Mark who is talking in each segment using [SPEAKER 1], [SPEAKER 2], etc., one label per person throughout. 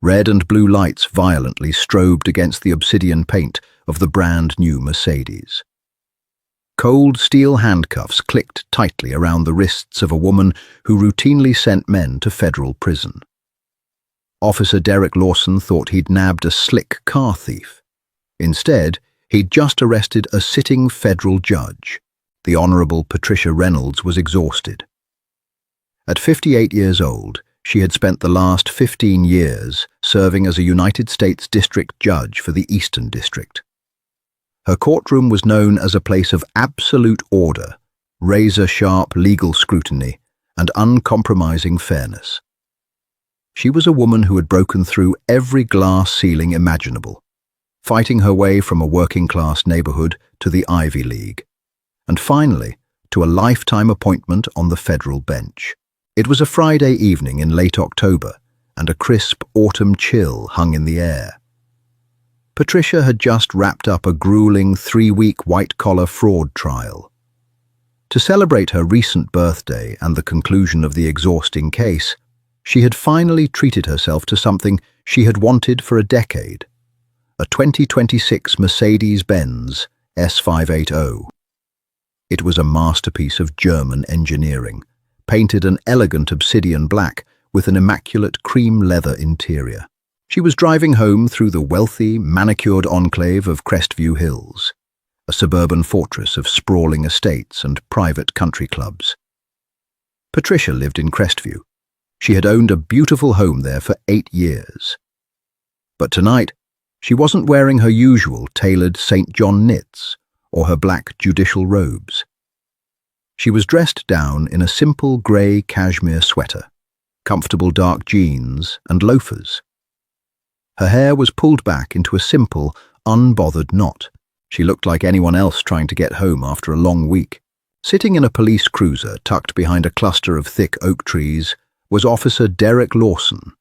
[SPEAKER 1] Red and blue lights violently strobed against the obsidian paint of the brand-new Mercedes. Cold steel handcuffs clicked tightly around the wrists of a woman who routinely sent men to federal prison. Officer Derek Lawson thought he'd nabbed a slick car thief. Instead, he'd just arrested a sitting federal judge. The Honorable Patricia Reynolds was exhausted. At 58 years old, she had spent the last 15 years serving as a United States District Judge for the Eastern District. Her courtroom was known as a place of absolute order, razor-sharp legal scrutiny, and uncompromising fairness. She was a woman who had broken through every glass ceiling imaginable, fighting her way from a working-class neighborhood to the Ivy League, and finally to a lifetime appointment on the federal bench. It was a Friday evening in late October, and a crisp autumn chill hung in the air. Patricia had just wrapped up a grueling 3-week white-collar fraud trial. To celebrate her recent birthday and the conclusion of the exhausting case, she had finally treated herself to something she had wanted for a decade: a 2026 Mercedes-Benz S580. It was a masterpiece of German engineering, painted an elegant obsidian black with an immaculate cream leather interior. She was driving home through the wealthy, manicured enclave of Crestview Hills, a suburban fortress of sprawling estates and private country clubs. Patricia lived in Crestview. She had owned a beautiful home there for 8 years. But tonight, she wasn't wearing her usual tailored St. John knits or her black judicial robes. She was dressed down in a simple grey cashmere sweater, comfortable dark jeans, and loafers. Her hair was pulled back into a simple, unbothered knot. She looked like anyone else trying to get home after a long week. Sitting in a police cruiser tucked behind a cluster of thick oak trees was Officer Derek Lawson.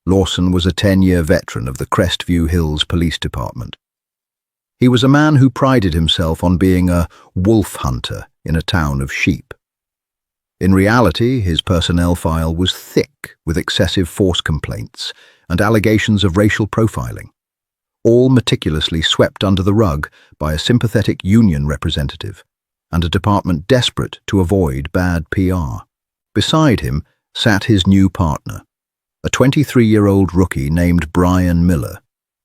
[SPEAKER 1] Lawson was a 10-year veteran of the Crestview Hills Police Department. He was a man who prided himself on being a wolf hunter in a town of sheep. In reality, his personnel file was thick with excessive force complaints and allegations of racial profiling, all meticulously swept under the rug by a sympathetic union representative and a department desperate to avoid bad PR. Beside him sat his new partner, a 23-year-old rookie named Brian Miller,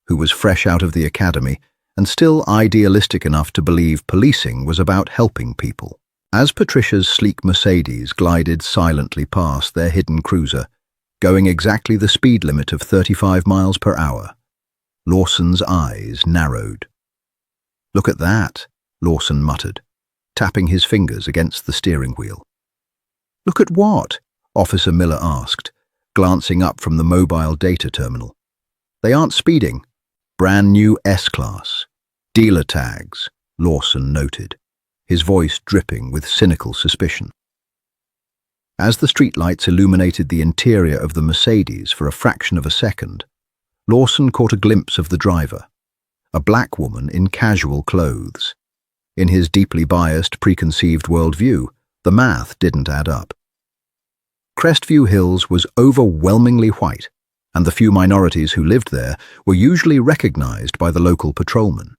[SPEAKER 1] who was fresh out of the academy and still idealistic enough to believe policing was about helping people. As Patricia's sleek Mercedes glided silently past their hidden cruiser, going exactly the speed limit of 35 miles per hour, Lawson's eyes narrowed. "Look at that," Lawson muttered, tapping his fingers against the steering wheel. "Look at what?" Officer Miller asked, glancing up from the mobile data terminal. "They aren't speeding. Brand new S-Class. Dealer tags," Lawson noted, his voice dripping with cynical suspicion. As the streetlights illuminated the interior of the Mercedes for a fraction of a second, Lawson caught a glimpse of the driver, a black woman in casual clothes. In his deeply biased, preconceived worldview, the math didn't add up. Crestview Hills was overwhelmingly white, and the few minorities who lived there were usually recognized by the local patrolman.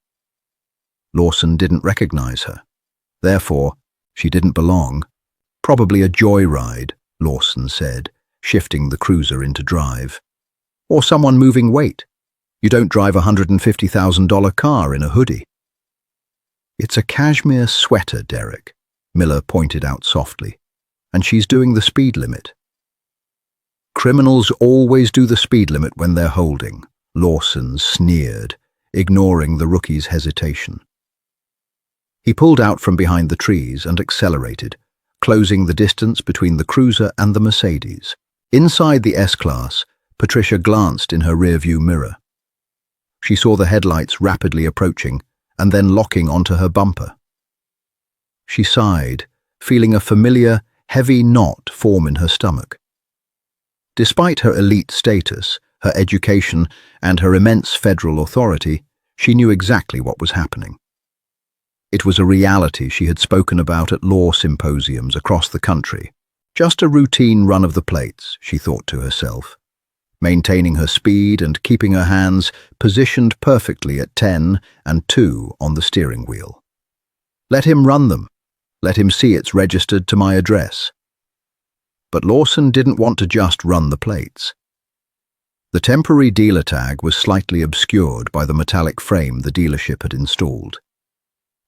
[SPEAKER 1] Lawson didn't recognize her. Therefore, she didn't belong. "Probably a joyride," Lawson said, shifting the cruiser into drive. "Or someone moving weight. You don't drive a $150,000 car in a hoodie." "It's a cashmere sweater, Derek," Miller pointed out softly, "and she's doing the speed limit." "Criminals always do the speed limit when they're holding," Lawson sneered, ignoring the rookie's hesitation. He pulled out from behind the trees and accelerated, closing the distance between the cruiser and the Mercedes. Inside the S-Class, Patricia glanced in her rearview mirror. She saw the headlights rapidly approaching and then locking onto her bumper. She sighed, feeling a familiar, heavy knot form in her stomach. Despite her elite status, her education, and her immense federal authority, she knew exactly what was happening. It was a reality she had spoken about at law symposiums across the country. Just a routine run of the plates, she thought to herself. maintaining her speed and keeping her hands positioned perfectly at 10 and 2 on the steering wheel. Let him run them. Let him see it's registered to my address. But Lawson didn't want to just run the plates. The temporary dealer tag was slightly obscured by the metallic frame the dealership had installed.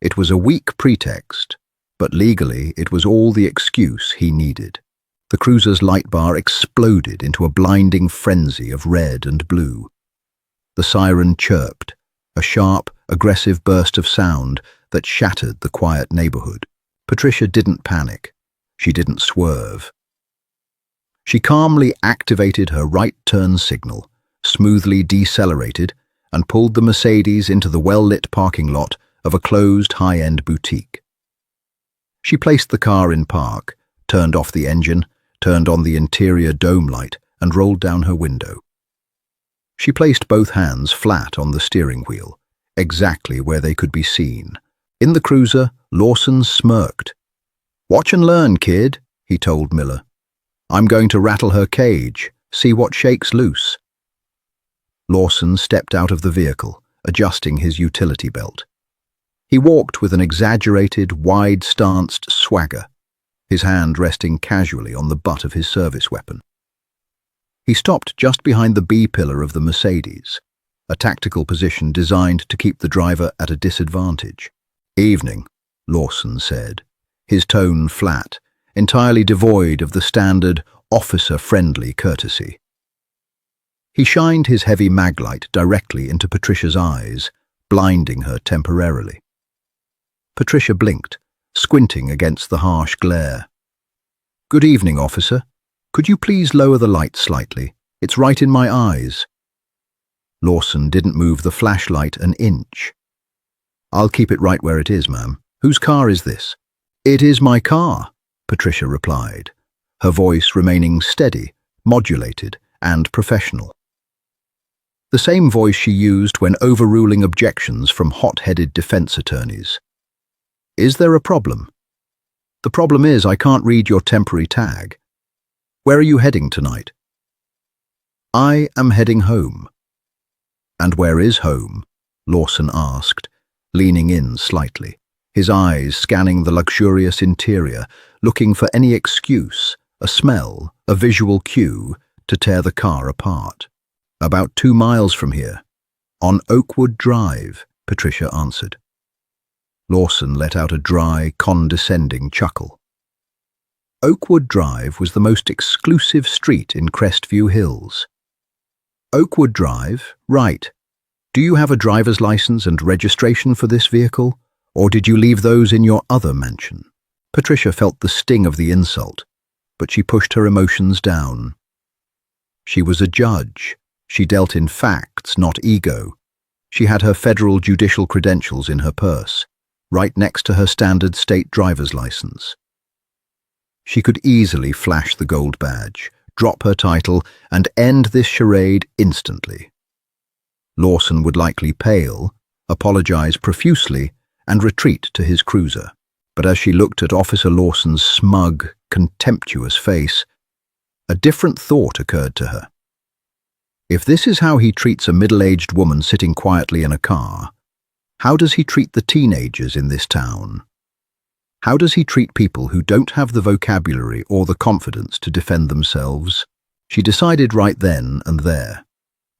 [SPEAKER 1] It was a weak pretext, but legally it was all the excuse he needed. The cruiser's light bar exploded into a blinding frenzy of red and blue. The siren chirped, a sharp, aggressive burst of sound that shattered the quiet neighborhood. Patricia didn't panic. She didn't swerve. She calmly activated her right turn signal, smoothly decelerated, and pulled the Mercedes into the well-lit parking lot of a closed high-end boutique. She placed the car in park, turned off the engine, turned on the interior dome light, and rolled down her window. She placed both hands flat on the steering wheel, exactly where they could be seen. In the cruiser, Lawson smirked. "Watch and learn, kid," he told Miller. "I'm going to rattle her cage, see what shakes loose." Lawson stepped out of the vehicle, adjusting his utility belt. He walked with an exaggerated, wide-stanced swagger, his hand resting casually on the butt of his service weapon. He stopped just behind the B-pillar of the Mercedes, a tactical position designed to keep the driver at a disadvantage. "Evening," Lawson said, his tone flat, entirely devoid of the standard, officer-friendly courtesy. He shined his heavy maglite directly into Patricia's eyes, blinding her temporarily. Patricia blinked, squinting against the harsh glare. "Good evening, officer. Could you please lower the light slightly? It's right in my eyes." Lawson didn't move the flashlight an inch. "I'll keep it right where it is, ma'am. Whose car is this?" "It is my car," Patricia replied, her voice remaining steady, modulated, and professional. The same voice she used when overruling objections from hot-headed defense attorneys. "Is there a problem?" "The problem is I can't read your temporary tag. Where are you heading tonight?" "I am heading home." "And where is home?" Lawson asked, leaning in slightly, his eyes scanning the luxurious interior, looking for any excuse, a smell, a visual cue, to tear the car apart. "About 2 miles from here. On Oakwood Drive," Patricia answered. Lawson let out a dry, condescending chuckle. Oakwood Drive was the most exclusive street in Crestview Hills. "Oakwood Drive, right. Do you have a driver's license and registration for this vehicle, or did you leave those in your other mansion?" Patricia felt the sting of the insult, but she pushed her emotions down. She was a judge. She dealt in facts, not ego. She had her federal judicial credentials in her purse, right next to her standard state driver's license. She could easily flash the gold badge, drop her title, and end this charade instantly. Lawson would likely pale, apologize profusely, and retreat to his cruiser. But as she looked at Officer Lawson's smug, contemptuous face, a different thought occurred to her. If this is how he treats a middle-aged woman sitting quietly in a car, how does he treat the teenagers in this town? How does he treat people who don't have the vocabulary or the confidence to defend themselves? She decided right then and there.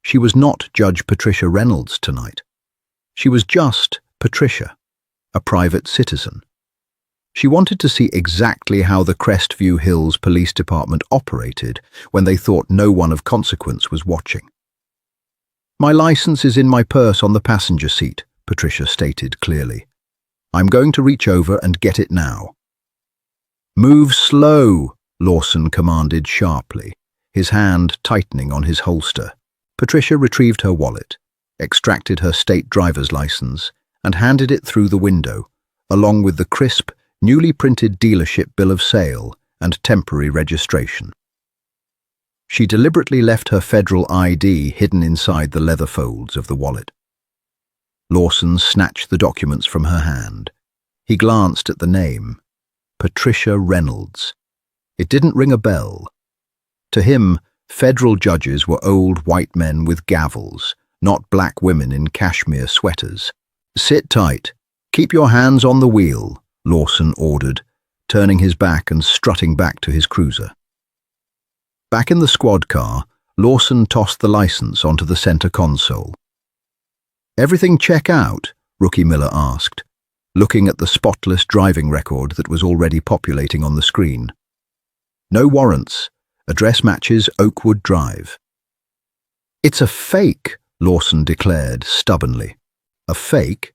[SPEAKER 1] She was not Judge Patricia Reynolds tonight. She was just Patricia, a private citizen. She wanted to see exactly how the Crestview Hills Police Department operated when they thought no one of consequence was watching. "My license is in my purse on the passenger seat," Patricia stated clearly. "I'm going to reach over and get it now." "Move slow," Lawson commanded sharply, his hand tightening on his holster. Patricia retrieved her wallet, extracted her state driver's license, and handed it through the window, along with the crisp, newly printed dealership bill of sale and temporary registration. She deliberately left her federal ID hidden inside the leather folds of the wallet. Lawson snatched the documents from her hand. He glanced at the name, Patricia Reynolds. It didn't ring a bell. To him, Federal judges were old white men with gavels, not black women in cashmere sweaters. "Sit tight. Keep your hands on the wheel," Lawson ordered, turning his back and strutting back to his cruiser. Back in the squad car, Lawson tossed the license onto the center console. "Everything check out?" Rookie Miller asked, looking at the spotless driving record that was already populating on the screen. "No warrants. Address matches Oakwood Drive." "It's a fake," Lawson declared stubbornly. "A fake?"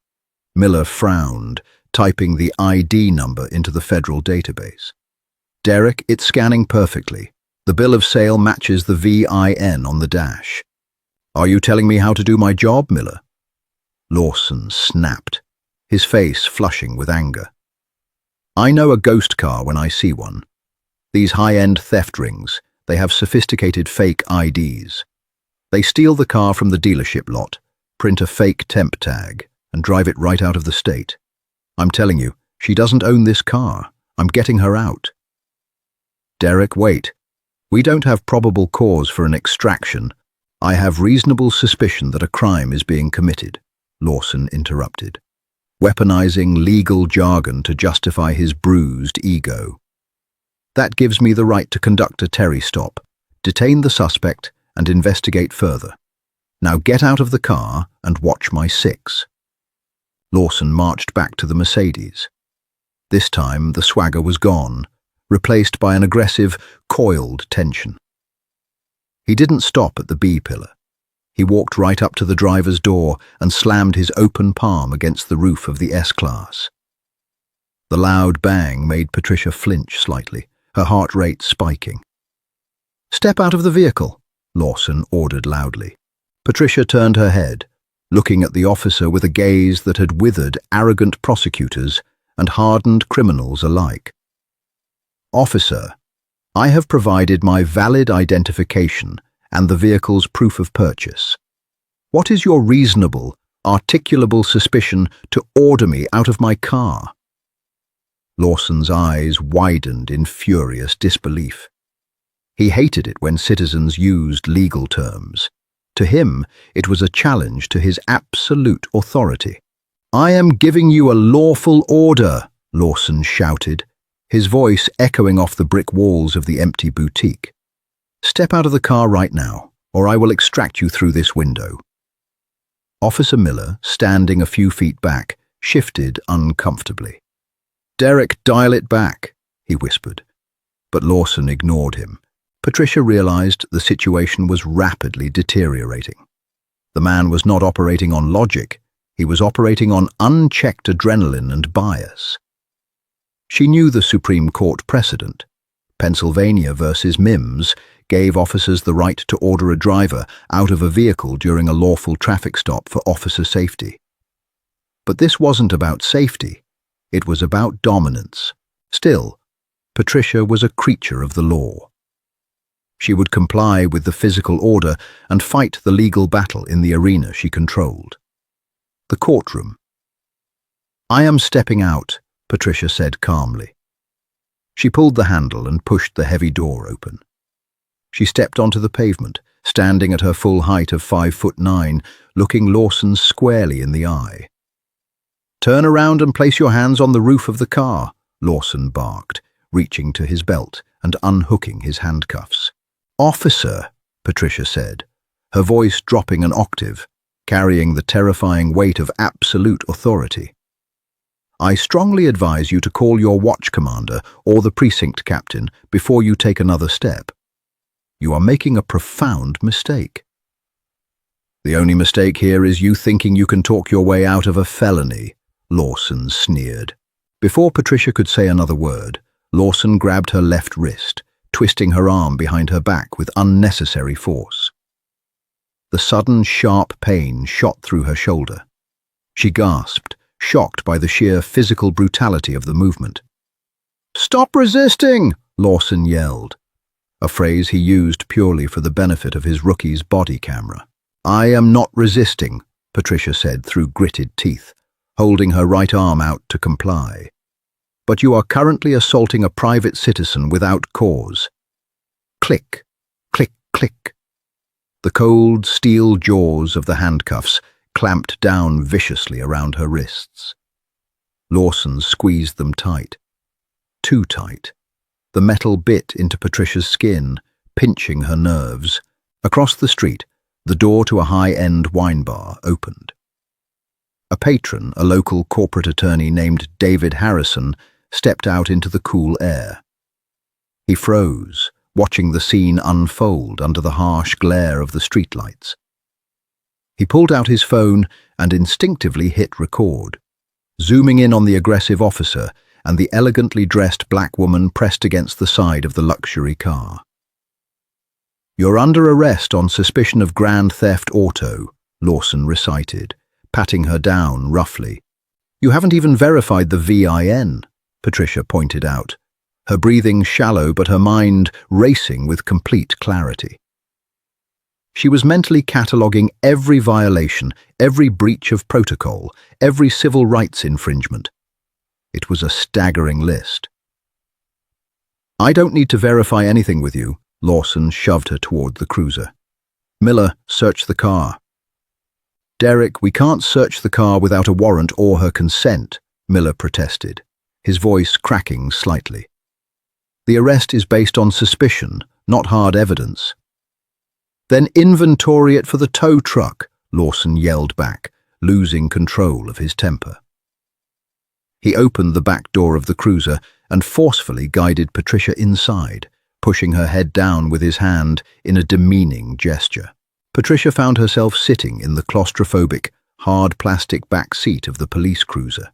[SPEAKER 1] Miller frowned, typing the ID number into the federal database. "Derek, it's scanning perfectly. The bill of sale matches the VIN on the dash." "Are you telling me how to do my job, Miller?" Lawson snapped, his face flushing with anger. "I know a ghost car when I see one. These high-end theft rings, they have sophisticated fake IDs. They steal the car from the dealership lot, print a fake temp tag, and drive it right out of the state. I'm telling you, she doesn't own this car. I'm getting her out." "Derek, wait. We don't have probable cause for an extraction. I have reasonable suspicion that a crime is being committed," Lawson interrupted, weaponizing legal jargon to justify his bruised ego. "That gives me the right to conduct a Terry stop, detain the suspect, and investigate further. Now get out of the car and watch my six." Lawson marched back to the Mercedes. This time the swagger was gone, replaced by an aggressive, coiled tension. He didn't stop at the B-pillar. He walked right up to the driver's door and slammed his open palm against the roof of the S-Class. The loud bang made Patricia flinch slightly, her heart rate spiking. "Step out of the vehicle," Lawson ordered loudly. Patricia turned her head, looking at the officer with a gaze that had withered arrogant prosecutors and hardened criminals alike. "Officer, I have provided my valid identification and the vehicle's proof of purchase. What is your reasonable, articulable suspicion to order me out of my car?" Lawson's eyes widened in furious disbelief. He hated it when citizens used legal terms. To him, it was a challenge to his absolute authority. "I am giving you a lawful order," Lawson shouted, his voice echoing off the brick walls of the empty boutique. "Step out of the car right now, or I will extract you through this window." Officer Miller, standing a few feet back, shifted uncomfortably. "Derek, dial it back," he whispered. But Lawson ignored him. Patricia realized the situation was rapidly deteriorating. The man was not operating on logic, he was operating on unchecked adrenaline and bias. She knew the Supreme Court precedent. Pennsylvania versus Mims gave officers the right to order a driver out of a vehicle during a lawful traffic stop for officer safety. But this wasn't about safety, it was about dominance. Still, Patricia was a creature of the law. She would comply with the physical order and fight the legal battle in the arena she controlled. The courtroom. "I am stepping out," Patricia said calmly. She pulled the handle and pushed the heavy door open. She stepped onto the pavement, standing at her full height of 5'9", looking Lawson squarely in the eye. "Turn around and place your hands on the roof of the car," Lawson barked, reaching to his belt and unhooking his handcuffs. "Officer," Patricia said, her voice dropping an octave, carrying the terrifying weight of absolute authority. "I strongly advise you to call your watch commander or the precinct captain before you take another step. You are making a profound mistake." "The only mistake here is you thinking you can talk your way out of a felony," Lawson sneered. Before Patricia could say another word, Lawson grabbed her left wrist, twisting her arm behind her back with unnecessary force. The sudden, sharp pain shot through her shoulder. She gasped, shocked by the sheer physical brutality of the movement. "Stop resisting!" Lawson yelled, a phrase he used purely for the benefit of his rookie's body camera. "I am not resisting," Patricia said through gritted teeth, holding her right arm out to comply. "But you are currently assaulting a private citizen without cause." Click, click, Click. The cold steel jaws of the handcuffs clamped down viciously around her wrists. Lawson squeezed them tight. Too tight. The metal bit into Patricia's skin, pinching her nerves. Across the street, the door to a high-end wine bar opened. A patron, a local corporate attorney named David Harrison, stepped out into the cool air. He froze, watching the scene unfold under the harsh glare of the streetlights. He pulled out his phone and instinctively hit record, zooming in on the aggressive officer and the elegantly dressed black woman pressed against the side of the luxury car. "You're under arrest on suspicion of grand theft auto," Lawson recited, patting her down roughly. "You haven't even verified the VIN," Patricia pointed out, her breathing shallow but her mind racing with complete clarity. She was mentally cataloguing every violation, every breach of protocol, every civil rights infringement. It was a staggering list. "I don't need to verify anything with you," Lawson shoved her toward the cruiser. "Miller, search the car." "Derek, we can't search the car without a warrant or her consent," Miller protested, his voice cracking slightly. "The arrest is based on suspicion, not hard evidence." "Then inventory it for the tow truck," Lawson yelled back, losing control of his temper. He opened the back door of the cruiser and forcefully guided Patricia inside, pushing her head down with his hand in a demeaning gesture. Patricia found herself sitting in the claustrophobic, hard plastic back seat of the police cruiser.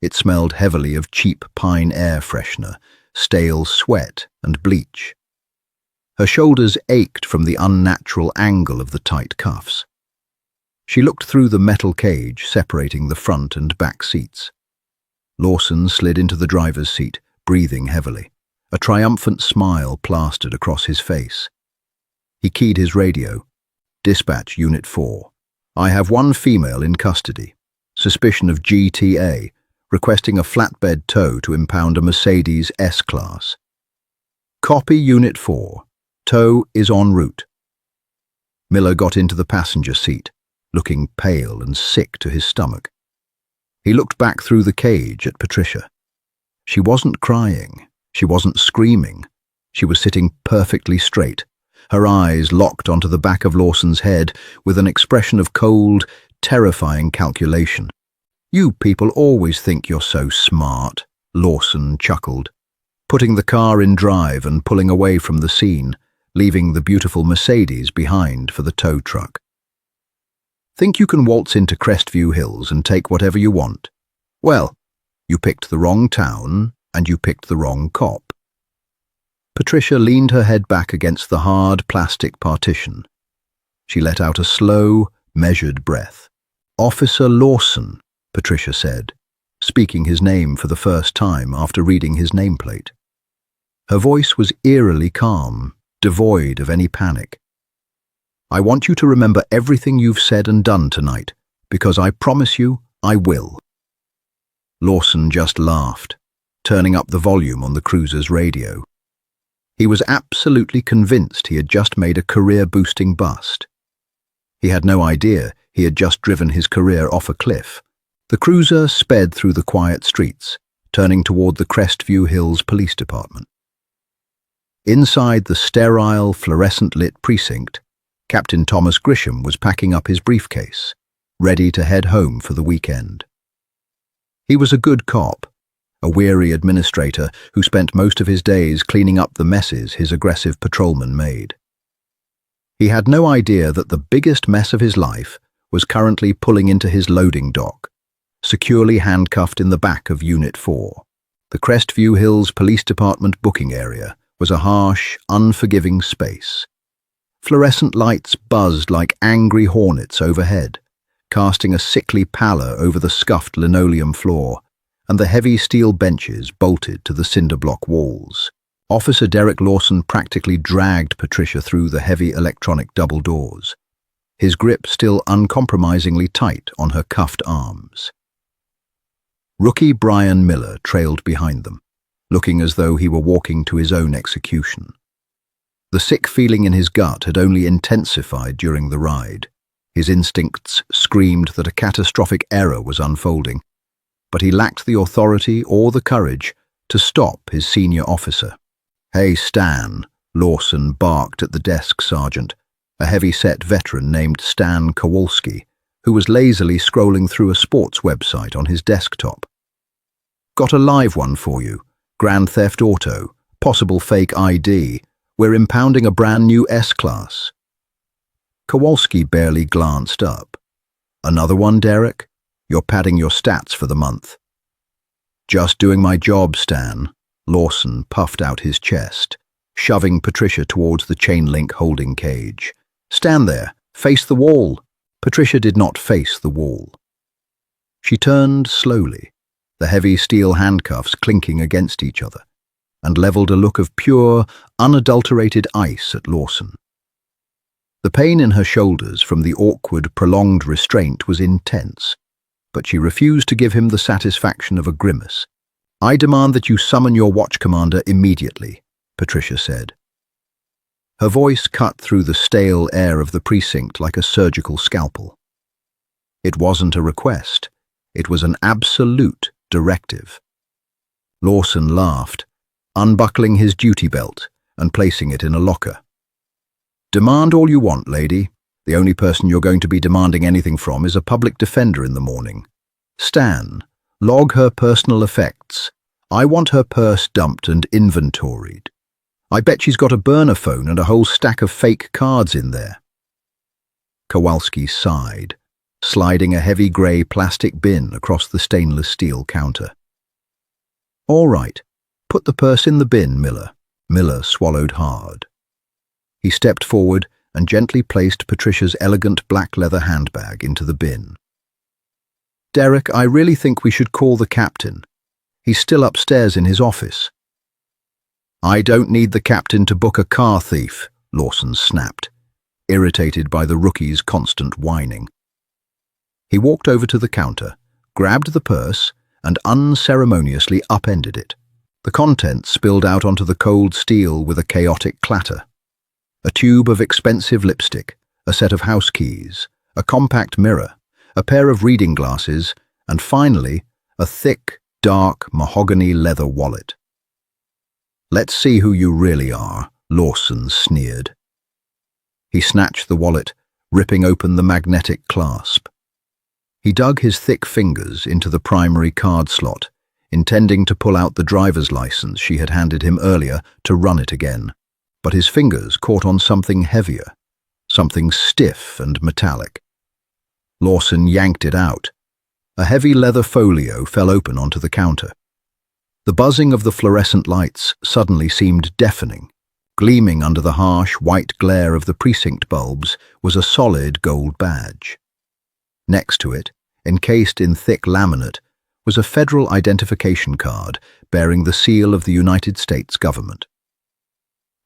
[SPEAKER 1] It smelled heavily of cheap pine air freshener, stale sweat and bleach. Her shoulders ached from the unnatural angle of the tight cuffs. She looked through the metal cage separating the front and back seats. Lawson slid into the driver's seat, breathing heavily. A triumphant smile plastered across his face. He keyed his radio. "Dispatch, Unit 4. I have one female in custody. Suspicion of GTA, requesting a flatbed tow to impound a Mercedes S-Class." "Copy, Unit 4. Tow is en route." Miller got into the passenger seat, looking pale and sick to his stomach. He looked back through the cage at Patricia. She wasn't crying. She wasn't screaming. She was sitting perfectly straight, her eyes locked onto the back of Lawson's head with an expression of cold, terrifying calculation. "You people always think you're so smart," Lawson chuckled, putting the car in drive and pulling away from the scene, leaving the beautiful Mercedes behind for the tow truck. "Think you can waltz into Crestview Hills and take whatever you want? Well, you picked the wrong town and you picked the wrong cop." Patricia leaned her head back against the hard plastic partition. She let out a slow, measured breath. "Officer Lawson," Patricia said, speaking his name for the first time after reading his nameplate. Her voice was eerily calm, devoid of any panic. "I want you to remember everything you've said and done tonight, because I promise you I will." Lawson just laughed, turning up the volume on the cruiser's radio. He was absolutely convinced he had just made a career-boosting bust. He had no idea he had just driven his career off a cliff. The cruiser sped through the quiet streets, turning toward the Crestview Hills Police Department. Inside the sterile, fluorescent-lit precinct, Captain Thomas Grisham was packing up his briefcase, ready to head home for the weekend. He was a good cop, a weary administrator who spent most of his days cleaning up the messes his aggressive patrolmen made. He had no idea that the biggest mess of his life was currently pulling into his loading dock, securely handcuffed in the back of Unit 4. The Crestview Hills Police Department booking area was a harsh, unforgiving space. Fluorescent lights buzzed like angry hornets overhead, casting a sickly pallor over the scuffed linoleum floor and the heavy steel benches bolted to the cinder block walls. Officer Derek Lawson practically dragged Patricia through the heavy electronic double doors, his grip still uncompromisingly tight on her cuffed arms. Rookie Brian Miller trailed behind them, looking as though he were walking to his own execution. The sick feeling in his gut had only intensified during the ride. His instincts screamed that a catastrophic error was unfolding, but he lacked the authority or the courage to stop his senior officer. "Hey, Stan," Lawson barked at the desk sergeant, a heavy-set veteran named Stan Kowalski, who was lazily scrolling through a sports website on his desktop. "Got a live one for you. Grand Theft Auto, possible fake ID. We're impounding a brand new S-Class." Kowalski barely glanced up. "Another one, Derek? You're padding your stats for the month." "Just doing my job, Stan." Lawson puffed out his chest, shoving Patricia towards the chain-link holding cage. "Stand there. Face the wall." Patricia did not face the wall. She turned slowly, the heavy steel handcuffs clinking against each other, and leveled a look of pure, unadulterated ice at Lawson. The pain in her shoulders from the awkward, prolonged restraint was intense, but she refused to give him the satisfaction of a grimace. "I demand that you summon your watch commander immediately," Patricia said. Her voice cut through the stale air of the precinct like a surgical scalpel. It wasn't a request. It was an absolute directive. Lawson laughed, unbuckling his duty belt and placing it in a locker. "Demand all you want, lady. The only person you're going to be demanding anything from is a public defender in the morning. Stan, log her personal effects. I want her purse dumped and inventoried. I bet she's got a burner phone and a whole stack of fake cards in there." Kowalski sighed, sliding a heavy grey plastic bin across the stainless steel counter. "All right, put the purse in the bin, Miller." Miller swallowed hard. He stepped forward and gently placed Patricia's elegant black leather handbag into the bin. "Derek, I really think we should call the captain. He's still upstairs in his office." "I don't need the captain to book a car thief," Lawson snapped, irritated by the rookie's constant whining. He walked over to the counter, grabbed the purse, and unceremoniously upended it. The contents spilled out onto the cold steel with a chaotic clatter. A tube of expensive lipstick, a set of house keys, a compact mirror, a pair of reading glasses, and finally, a thick, dark mahogany leather wallet. "Let's see who you really are," Lawson sneered. He snatched the wallet, ripping open the magnetic clasp. He dug his thick fingers into the primary card slot, intending to pull out the driver's license she had handed him earlier to run it again. But his fingers caught on something heavier, something stiff and metallic. Lawson yanked it out. A heavy leather folio fell open onto the counter. The buzzing of the fluorescent lights suddenly seemed deafening. Gleaming under the harsh, white glare of the precinct bulbs was a solid gold badge. Next to it, encased in thick laminate, was a federal identification card bearing the seal of the United States government.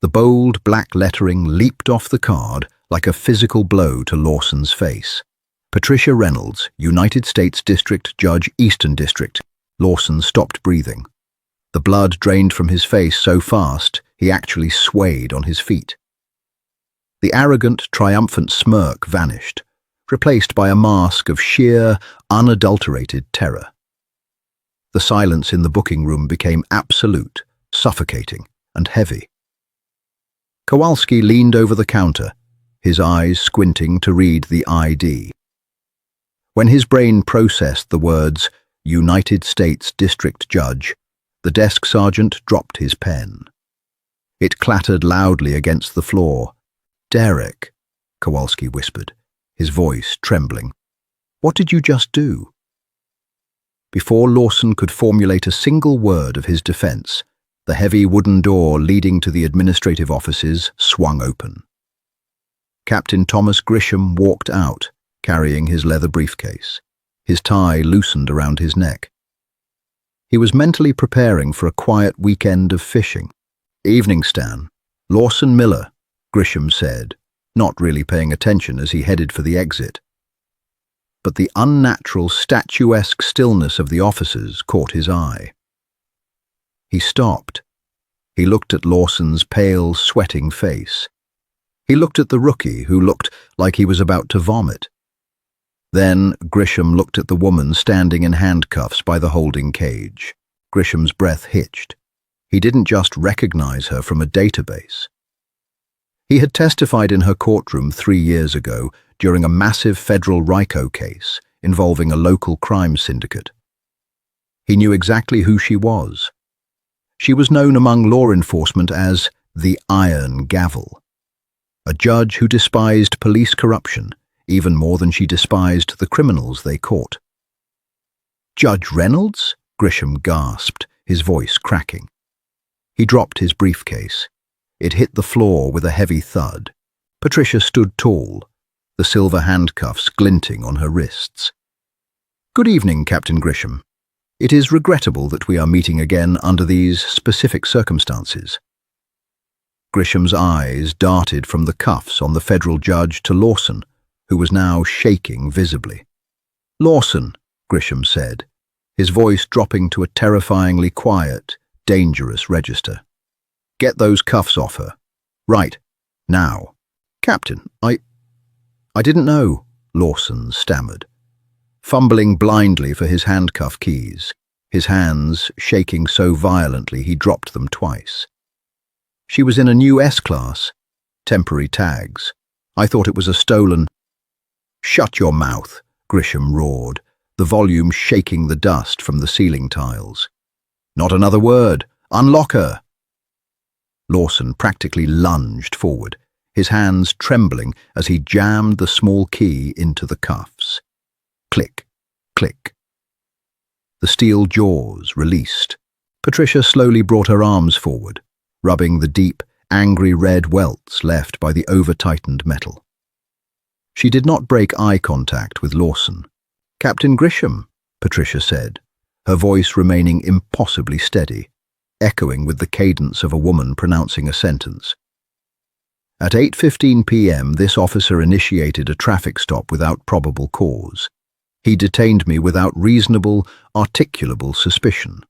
[SPEAKER 1] The bold black lettering leaped off the card like a physical blow to Lawson's face. "Patricia Reynolds, United States District Judge, Eastern District." Lawson stopped breathing. The blood drained from his face so fast he actually swayed on his feet. The arrogant, triumphant smirk vanished, replaced by a mask of sheer, unadulterated terror. The silence in the booking room became absolute, suffocating, and heavy. Kowalski leaned over the counter, his eyes squinting to read the ID. When his brain processed the words, "United States District Judge," the desk sergeant dropped his pen. It clattered loudly against the floor. "Derek," Kowalski whispered, his voice trembling. "What did you just do?" Before Lawson could formulate a single word of his defense, the heavy wooden door leading to the administrative offices swung open. Captain Thomas Grisham walked out, carrying his leather briefcase, his tie loosened around his neck. He was mentally preparing for a quiet weekend of fishing. "Evening, Stan. Lawson Miller," Grisham said, not really paying attention as he headed for the exit. But the unnatural, statuesque stillness of the officers caught his eye. He stopped, He looked at Lawson's pale, sweating face. He looked at the rookie, who looked like he was about to vomit. Then Grisham looked at the woman standing in handcuffs by the holding cage. Grisham's breath hitched. He didn't just recognize her from a database. He had testified in her courtroom 3 years ago during a massive federal RICO case involving a local crime syndicate. He knew exactly who she was. She was known among law enforcement as the Iron Gavel, a judge who despised police corruption even more than she despised the criminals they caught. "Judge Reynolds?" Grisham gasped, his voice cracking. He dropped his briefcase. It hit the floor with a heavy thud. Patricia stood tall, the silver handcuffs glinting on her wrists. "Good evening, Captain Grisham. It is regrettable that we are meeting again under these specific circumstances." Grisham's eyes darted from the cuffs on the federal judge to Lawson, who was now shaking visibly. "Lawson," Grisham said, his voice dropping to a terrifyingly quiet, dangerous register. "Get those cuffs off her. Right. Now." "Captain, I didn't know," Lawson stammered, fumbling blindly for his handcuff keys, his hands shaking so violently he dropped them twice. "She was in a new S-Class. Temporary tags. I thought it was a stolen—" "Shut your mouth," Grisham roared, the volume shaking the dust from the ceiling tiles. "Not another word. Unlock her." Lawson practically lunged forward, his hands trembling as he jammed the small key into the cuffs. Click, click. The steel jaws released. Patricia slowly brought her arms forward, rubbing the deep, angry red welts left by the over-tightened metal. She did not break eye contact with Lawson. "Captain Grisham," Patricia said, her voice remaining impossibly steady, echoing with the cadence of a woman pronouncing a sentence. "At 8:15 p.m. this officer initiated a traffic stop without probable cause. He detained me without reasonable, articulable suspicion.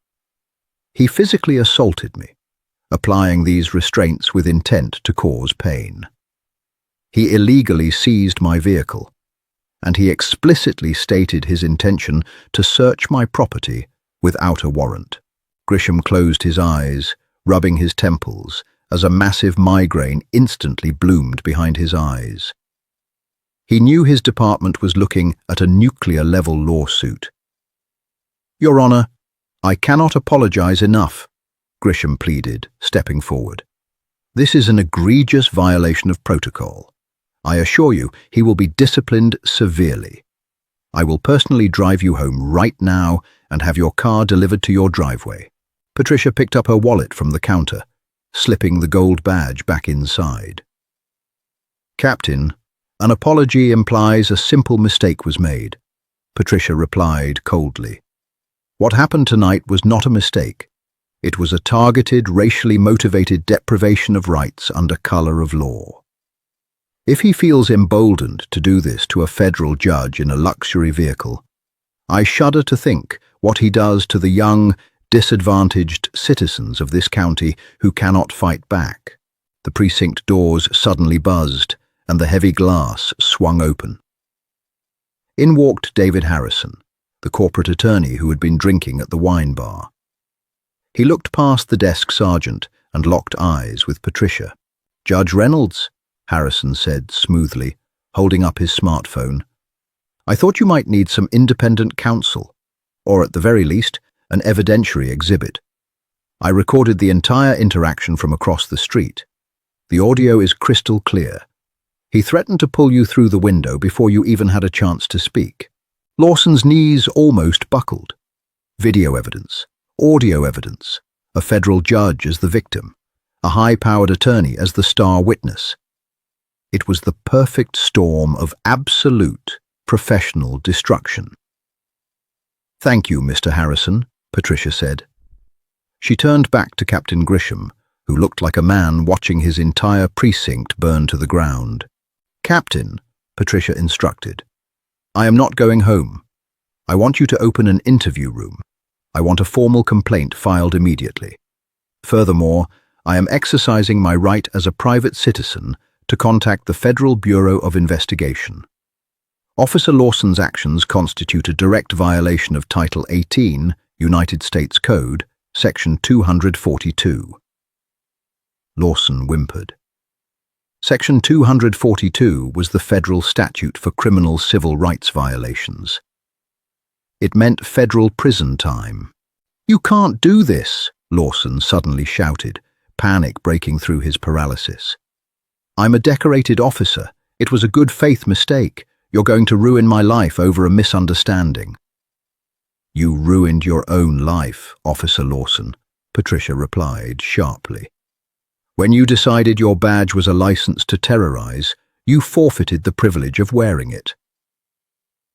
[SPEAKER 1] He physically assaulted me, applying these restraints with intent to cause pain. He illegally seized my vehicle, and he explicitly stated his intention to search my property without a warrant." Grisham closed his eyes, rubbing his temples, as a massive migraine instantly bloomed behind his eyes. He knew his department was looking at a nuclear-level lawsuit. "Your Honor, I cannot apologize enough," Grisham pleaded, stepping forward. "This is an egregious violation of protocol. I assure you he will be disciplined severely. I will personally drive you home right now and have your car delivered to your driveway." Patricia picked up her wallet from the counter, slipping the gold badge back inside. "Captain, an apology implies a simple mistake was made," Patricia replied coldly. "What happened tonight was not a mistake. It was a targeted, racially motivated deprivation of rights under color of law. If he feels emboldened to do this to a federal judge in a luxury vehicle, I shudder to think what he does to the young, disadvantaged citizens of this county who cannot fight back." The precinct doors suddenly buzzed, and the heavy glass swung open. In walked David Harrison, the corporate attorney who had been drinking at the wine bar. He looked past the desk sergeant and locked eyes with Patricia. "Judge Reynolds," Harrison said smoothly, holding up his smartphone. "I thought you might need some independent counsel, or at the very least, an evidentiary exhibit. I recorded the entire interaction from across the street. The audio is crystal clear. He threatened to pull you through the window before you even had a chance to speak." Lawson's knees almost buckled. Video evidence, audio evidence, a federal judge as the victim, a high-powered attorney as the star witness. It was the perfect storm of absolute professional destruction. "Thank you, Mr. Harrison," Patricia said. She turned back to Captain Grisham, who looked like a man watching his entire precinct burn to the ground. "Captain," Patricia instructed, "I am not going home. I want you to open an interview room. I want a formal complaint filed immediately. Furthermore, I am exercising my right as a private citizen to contact the Federal Bureau of Investigation. Officer Lawson's actions constitute a direct violation of Title 18, United States Code, Section 242. Lawson whimpered. Section 242 was the federal statute for criminal civil rights violations. It meant federal prison time. "You can't do this," Lawson suddenly shouted, panic breaking through his paralysis. "I'm a decorated officer. It was a good faith mistake. You're going to ruin my life over a misunderstanding." "You ruined your own life, Officer Lawson," Patricia replied sharply. "When you decided your badge was a license to terrorize, you forfeited the privilege of wearing it."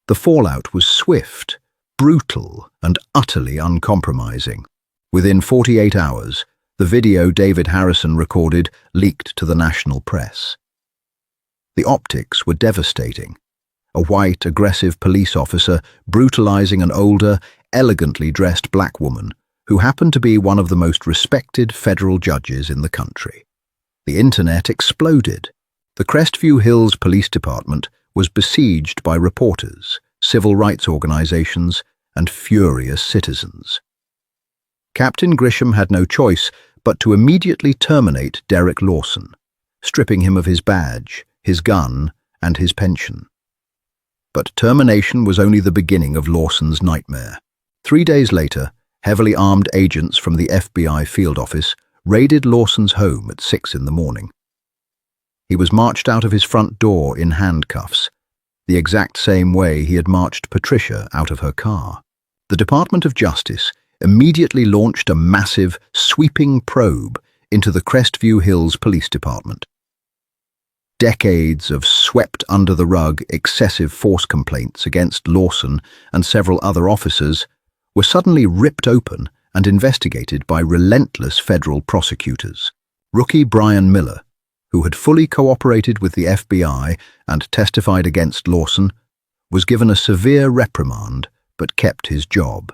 [SPEAKER 1] The fallout was swift, brutal, and utterly uncompromising. Within 48 hours, the video David Harrison recorded leaked to the national press. The optics were devastating. A white, aggressive police officer brutalizing an older, elegantly dressed black woman who happened to be one of the most respected federal judges in the country. The internet exploded. The Crestview Hills Police Department was besieged by reporters, civil rights organizations, and furious citizens. Captain Grisham had no choice but to immediately terminate Derek Lawson, stripping him of his badge, his gun, and his pension. But termination was only the beginning of Lawson's nightmare. 3 days later, heavily armed agents from the FBI field office raided Lawson's home at 6 in the morning. He was marched out of his front door in handcuffs, the exact same way he had marched Patricia out of her car. The Department of Justice immediately launched a massive, sweeping probe into the Crestview Hills Police Department. Decades of swept-under-the-rug excessive force complaints against Lawson and several other officers were suddenly ripped open and investigated by relentless federal prosecutors. Rookie Brian Miller, who had fully cooperated with the FBI and testified against Lawson, was given a severe reprimand but kept his job.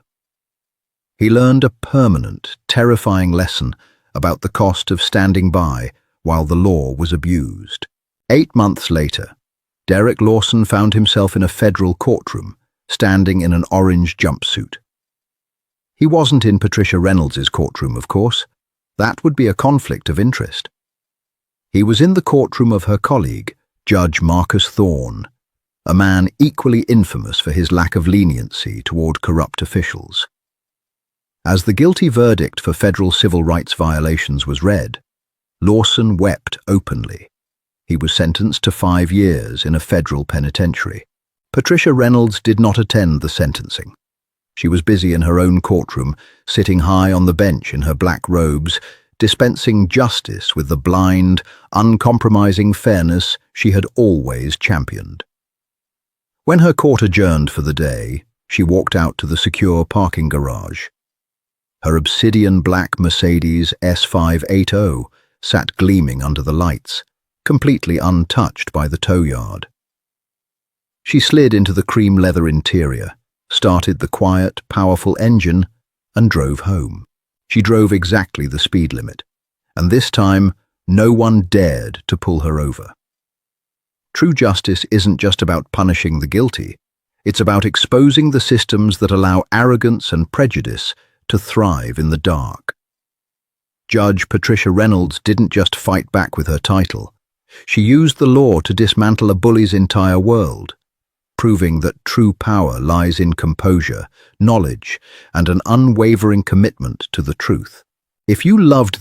[SPEAKER 1] He learned a permanent, terrifying lesson about the cost of standing by while the law was abused. 8 months later, Derek Lawson found himself in a federal courtroom, standing in an orange jumpsuit. He wasn't in Patricia Reynolds's courtroom, of course. That would be a conflict of interest. He was in the courtroom of her colleague, Judge Marcus Thorne, a man equally infamous for his lack of leniency toward corrupt officials. As the guilty verdict for federal civil rights violations was read, Lawson wept openly. He was sentenced to 5 years in a federal penitentiary. Patricia Reynolds did not attend the sentencing. She was busy in her own courtroom, sitting high on the bench in her black robes, dispensing justice with the blind, uncompromising fairness she had always championed. When her court adjourned for the day, she walked out to the secure parking garage. Her obsidian black Mercedes S580 sat gleaming under the lights, completely untouched by the tow yard. She slid into the cream leather interior, started the quiet, powerful engine, and drove home. She drove exactly the speed limit, and this time no one dared to pull her over. True justice isn't just about punishing the guilty, it's about exposing the systems that allow arrogance and prejudice to thrive in the dark. Judge Patricia Reynolds didn't just fight back with her title. She used the law to dismantle a bully's entire world, proving that true power lies in composure, knowledge, and an unwavering commitment to the truth. If you loved